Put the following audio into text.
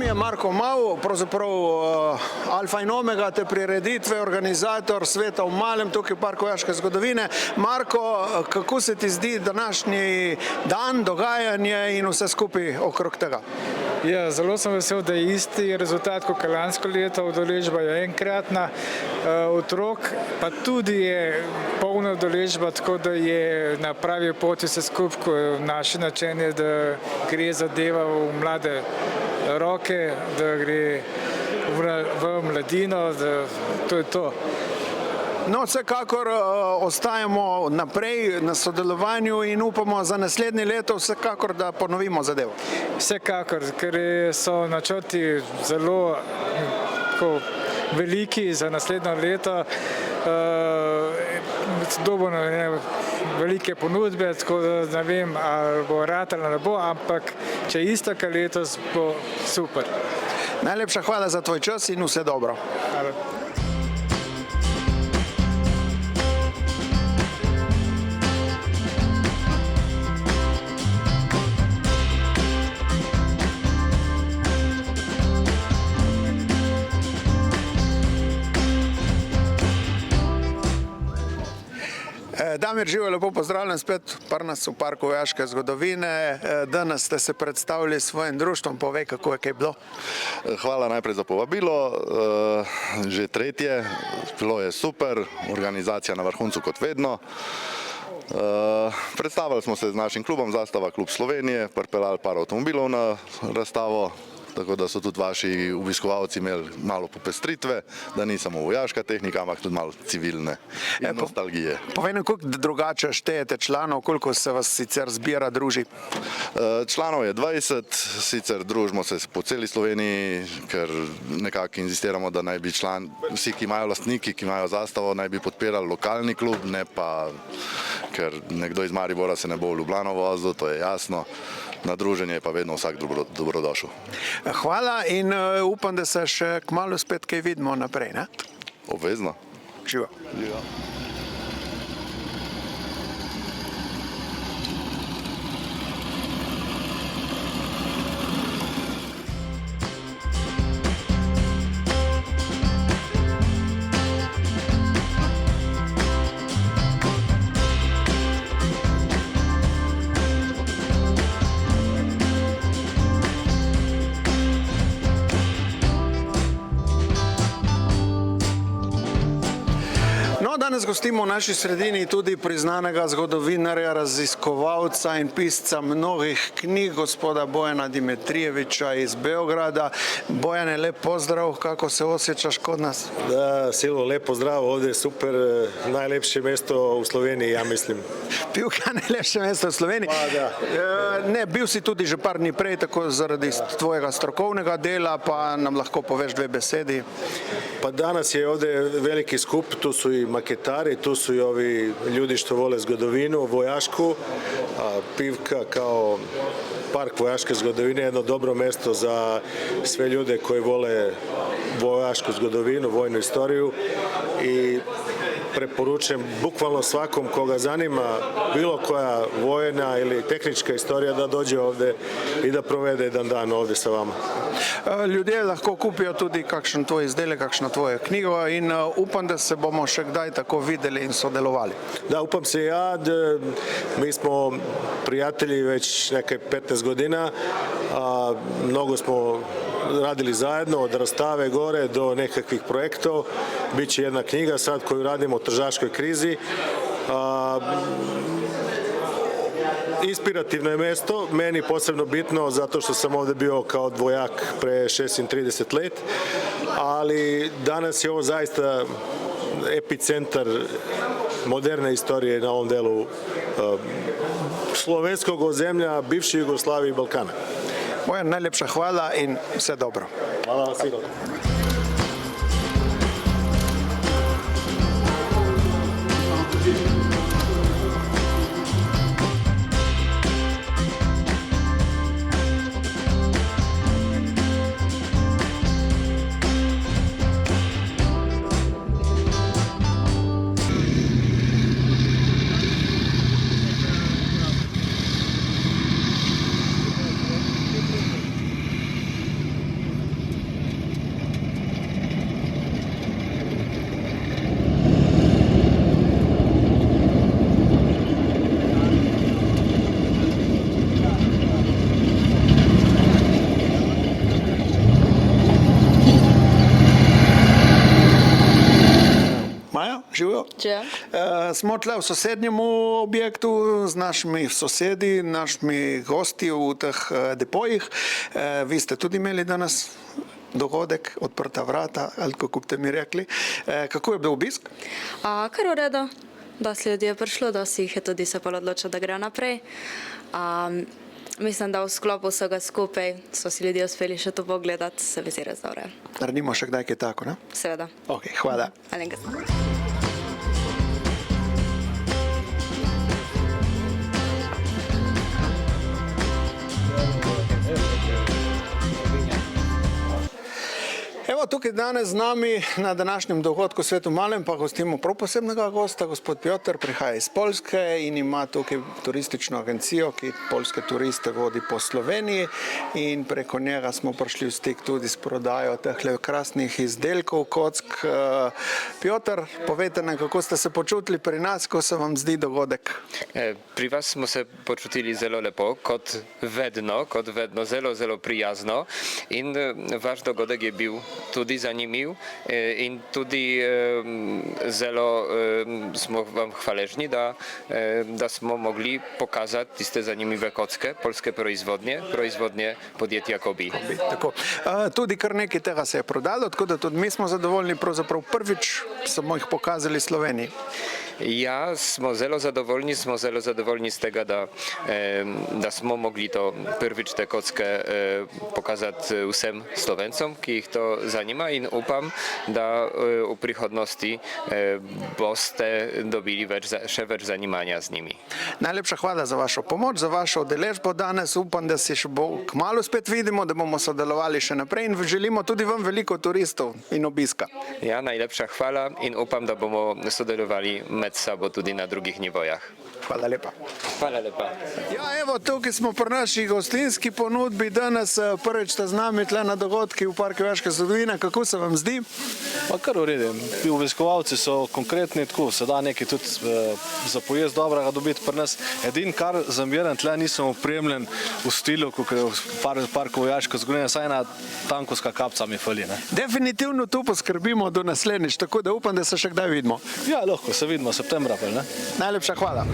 je Marko Mau, pravzaprav alfa in omega te prireditve, organizator Sveta v malem tukaj v Parku vojaške zgodovine. Marko, kako se ti zdi današnji dan, dogajanje in vse skupaj okrog tega? Ja, zelo sem vesel, da je isti rezultat kot lansko leto, udeležba je enkratna, otrok pa tudi je polna udeležba, tako da je na pravi poti vse skupaj. Naše načenje, da gre zadeva v mlade roke, da gre v mladino, da to je to. No, vsekakor ostajamo naprej na sodelovanju in upamo za naslednje leto vsekakor, da ponovimo zadevo. Vsekakor, ker so načrti zelo veliki za naslednjo leto, dobimo velike ponudbe, tako da ne vem, ali bo ratalo ali ne bo, ampak če je isto kot letos, bo super. Najlepša hvala za tvoj čas in vse dobro. Hvala. Damir, živo, lepo pozdravljam spet pri nas v Parku vojaške zgodovine. Danes ste se predstavili s svojim društvom, povej, kako je kaj bilo. Hvala najprej za povabilo, že tretje, bilo je super, organizacija na vrhuncu kot vedno. Predstavili smo se z našim klubom Zastava klub Slovenije, pripeljali par avtomobilov na razstavo, tako da so tudi vaši obiskovalci imeli malo popestritve, da ni samo vojaška tehnika, ampak tudi malo civilne in nostalgije. Povej nam, koliko drugače štejete članov, koliko se vas sicer zbira, druži? Članov je 20, sicer družimo se po celi Sloveniji, ker nekako inzistiramo, da naj bi vsi, ki imajo lastniki, ki imajo zastavo, naj bi podpirali lokalni klub, ne pa, ker nekdo iz Maribora se ne bo v Ljubljano vozil, to je jasno. Na druženje je pa vedno vsak dobrodošel. Hvala in upam, da se še kmalu spet kaj vidimo naprej, ne? Obvezno. Živo. Živo. Danes gostimo v naši sredini tudi priznanega zgodovinarja, raziskovalca in pisca mnogih knjig, gospoda Bojana Dimitrijeviča iz Beograda. Bojane, lep pozdrav, kako se osjećaš kod nas? Da, Silvo, lep pozdrav, ovdje je super, najlepše mesto v Sloveniji, ja mislim. Pivka, najlepše mesto v Sloveniji? Pa, da. Ne, bil si tudi že par dni prej, tako zaradi tvojega strokovnega dela, pa nam lahko poveš dve besedi. Pa danas je ovdje veliki skup, tu su i maketari, tu su i ovi ljudi što vole zgodovinu, vojašku, a Pivka kao Park vojaške zgodovine je jedno dobro mesto za sve ljude koji vole vojašku zgodovinu, vojnu istoriju i preporučujem bukvalno svakom koga zanima bilo koja vojna ili tehnička istorija da dođe ovdje i da provede jedan dan ovdje sa vama. Ljudje lahko kupijo tudi kakšen tvoj izdelek, kakšno tvojo knjigo in upam, da se bomo še kdaj tako videli in sodelovali. Da, upam se ja, mi smo prijatelji već neke 15 godina, a mnogo smo radili zajedno, od rastave gore do nekakvih projektov. Biće jedna knjiga sad koju radimo o tržaškoj krizi. Inspirativno je mesto, meni posebno bitno zato što sam ovdje bio kao dvojak pre 36 let, ali danas je ovo zaista epicentar moderne istorije na ovom delu slovenskog ozemlja, bivše Jugoslavije i Balkana. Bojan, najlepša hvala in vse dobro. Hvala vam, Silvo. Živijo. Živijo. Smo tle v sosednjem objektu z našimi sosedi, našimi gosti v teh depojih. Vi ste tudi imeli danes dogodek, odprta vrata, ali kako ste mi rekli. Kako je bil obisk? Kar v redu. Dosti ljudi je prišlo, dosti jih je tudi se pa odločilo, da gre naprej. Mislim, da v sklopu vsega skupaj so si ljudje uspeli še to pogledati, se mi zdi res dobro. Naredimo še kdaj kaj tako, ne? Seveda. Ok, hvala. Alenka. Evo, tukaj danes z nami na današnjem dogodku Svetu Malem pa gostimo prav posebnega gosta, gospod Piotr, prihaja iz Poljske in ima tukaj turistično agencijo, ki poljske turiste vodi po Sloveniji in preko njega smo prišli v stik tudi s prodajo tehle krasnih izdelkov, kock. Piotr, povejte nam, kako ste se počutili pri nas, ko se vam zdi dogodek? Pri vas smo se počutili zelo lepo, kot vedno, zelo prijazno in vaš dogodek je bil tudi zanimiv in tudi zelo smo vam hvaležni, da smo mogli pokazati tiste zanimive kocke, poljske proizvodnje podjetja Kobi. Tako. Tudi kar nekaj tega se je prodalo, tako da tudi mi smo zadovoljni, pravzaprav prvič smo jih pokazali Sloveniji. Ja, smo zelo zadovoljni z tega, da smo mogli to prvič te kocke pokazati vsem Slovencom, ki jih to zanima in upam, da v prihodnosti boste dobili še več zanimanja z njimi. Najlepša hvala za vašo pomoč, za vašo udeležbo danes. Upam, da se še kmalu spet vidimo, da bomo sodelovali še naprej in želimo tudi vam veliko turistov in obiska. Ja, najlepša hvala in upam, da bomo sodelovali med sabo tudi na drugih nivojah. Hvala lepa. Hvala lepa. Ja, evo, tukaj smo pri naši gostinski ponudbi. Danes prvič ste z nami tle na dogodki v Parku vojaške zgodovine. Kako se vam zdi? Pa kar v redu. Obiskovalci so konkretni, tako se da nekaj tudi za pojest dobrega dobiti pri nas. Edin, kar zamiren, tle nisem opremljen v stilu, kot je v Parku vojaške zgodovine, saj ena tankovska kapca mi fali. Definitivno tu poskrbimo do naslednjič, tako da upam, da se še kdaj vidimo. Ja, lahko se vidimo septembra. Najlepša hvala.